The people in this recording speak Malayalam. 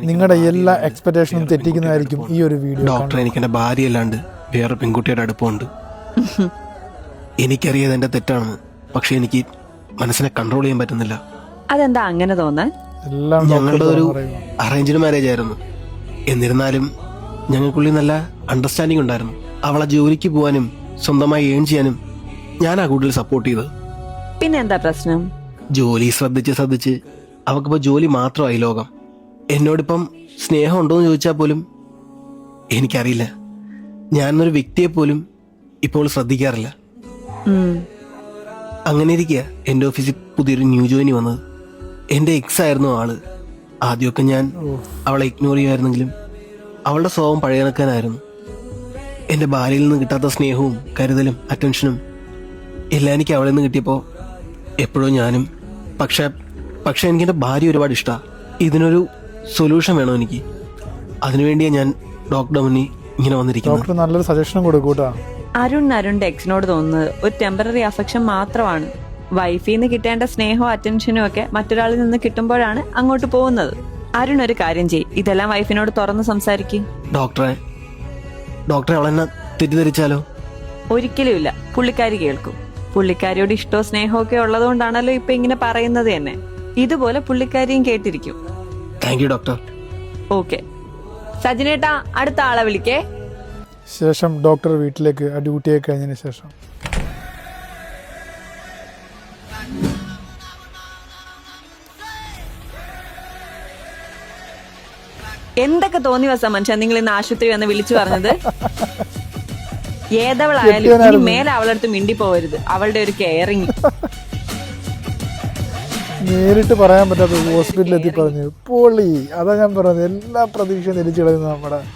നിങ്ങളുടെ എല്ലാ എക്സ്പെക്ടേഷനും തെറ്റിക്കുന്നതായിരിക്കും ഈ ഒരു വീഡിയോ. ഡോക്ടർ, എനിക്ക് എൻ്റെ ഭാര്യ അല്ലാണ്ട് വേറെ പെൺകുട്ടിയുടെ അടുപ്പമുണ്ട്. എനിക്കറിയാതെ എൻ്റെ തെറ്റാണെന്ന്, പക്ഷെ എനിക്ക് മനസ്സിനെ കൺട്രോൾ ചെയ്യാൻ പറ്റുന്നില്ല. അതെന്താ അങ്ങനെ തോന്നാൻ? എല്ലാം ഞങ്ങളുടെ ഒരു അറേഞ്ച്ഡ് മാരേജ് ആയിരുന്നു. എന്നിരുന്നാലും ഞങ്ങൾക്കുള്ളിൽ നല്ല അണ്ടർസ്റ്റാൻഡിങ് ഉണ്ടായിരുന്നു. അവളെ ജോലിക്ക് പോകാനും സ്വന്തമായി ഏൺ ചെയ്യാനും ഞാനാ കൂടുതൽ സപ്പോർട്ട് ചെയ്തത്. പിന്നെ എന്താ പ്രശ്നം? ജോലി ശ്രദ്ധിച്ച് അവൾക്കിപ്പോൾ ജോലി മാത്രമായി ലോകം. എന്നോടിപ്പം സ്നേഹം ഉണ്ടോയെന്ന് ചോദിച്ചാൽ പോലും എനിക്കറിയില്ല. ഞാനൊരു വ്യക്തിയെ പോലും ഇപ്പോൾ ശ്രദ്ധിക്കാറില്ല. അങ്ങനെ ഇരിക്കുക എൻ്റെ ഓഫീസിൽ പുതിയൊരു ന്യൂ ജോയിനി വന്നത്. എൻ്റെ എക്സ് ആയിരുന്നു ആള്. ആദ്യമൊക്കെ ഞാൻ അവളെ ഇഗ്നോർ ചെയ്യുമായിരുന്നെങ്കിലും അവളുടെ സ്വഭാവം പഴയ കണക്കാനായിരുന്നു. എൻ്റെ ഭാര്യയിൽ നിന്ന് കിട്ടാത്ത സ്നേഹവും കരുതലും അറ്റൻഷനും എല്ലാം എനിക്ക് അവളിൽ നിന്ന് കിട്ടിയപ്പോൾ എപ്പോഴും ഞാനും പക്ഷെ എനിക്ക് എൻ്റെ ഭാര്യ ഒരുപാട് ഇഷ്ടമാണ്. ഇതിനൊരു സൊല്യൂഷൻ വേണം എനിക്ക്. അതിനുവേണ്ടിയാണ് ഞാൻ ഡോക്ടറുടെ മുന്നിൽ ഇങ്ങനെ വന്നിരിക്കുന്നത്. ഡോക്ടർ നല്ലൊരു സജഷനും കൊടുക്കൂട്ടാ. അരുണിന്റെ എക്സിനോട് തോന്നുന്നത് ഒരു ടെമ്പററി അഫെക്ഷൻ മാത്രമാണ്. വൈഫിൽ നിന്ന് കിട്ടേണ്ട സ്നേഹവും അറ്റൻഷനും ഒക്കെ മറ്റൊരാളിൽ നിന്ന് കിട്ടുമ്പോഴാണ് അങ്ങോട്ട് പോകുന്നത്. അരുൺ ഒരു കാര്യം ചെയ്യും, ഇതെല്ലാം വൈഫിനോട് തുറന്ന് സംസാരിക്കും. ഡോക്ടറെ അവളെന്നെ തെറ്റിദ്ധരിച്ചാലോ? ഒരിക്കലും ഇല്ല, പുള്ളിക്കാരി കേൾക്കും. പുള്ളിക്കാരിയോട് ഇഷ്ടവും സ്നേഹവും ഒക്കെ ഉള്ളതുകൊണ്ടാണല്ലോ ഇപ്പൊ ഇങ്ങനെ പറയുന്നത് തന്നെ. ഇതുപോലെ പുള്ളിക്കാരിയും കേട്ടിരിക്കും. Thank you doctor. ഓക്കെ സജിനേട്ടാ, അടുത്ത ആളെ വിളിക്കേ. ശേഷം ഡോക്ടർ വീട്ടിലേക്ക് ഡ്യൂട്ടിയെ കഴിഞ്ഞതിന് ശേഷം എന്തൊക്കെ തോന്നി വസാ മനുഷ്യ നിങ്ങൾ ഇന്ന് ആശുപത്രി വന്ന് വിളിച്ചു പറഞ്ഞത്? ഏതവളായാലും ഇനി മേലെ അവളടുത്ത് മിണ്ടി പോവരുത്. അവളുടെ ഒരു കെയറിങ് നേരിട്ട് പറയാൻ പറ്റാത്ത ഹോസ്പിറ്റലിൽ എത്തി പറഞ്ഞു പൊളി. അതാ ഞാൻ പറഞ്ഞത്, എല്ലാ പ്രതീക്ഷയും തിരിച്ചു കളയുന്നു നമ്മുടെ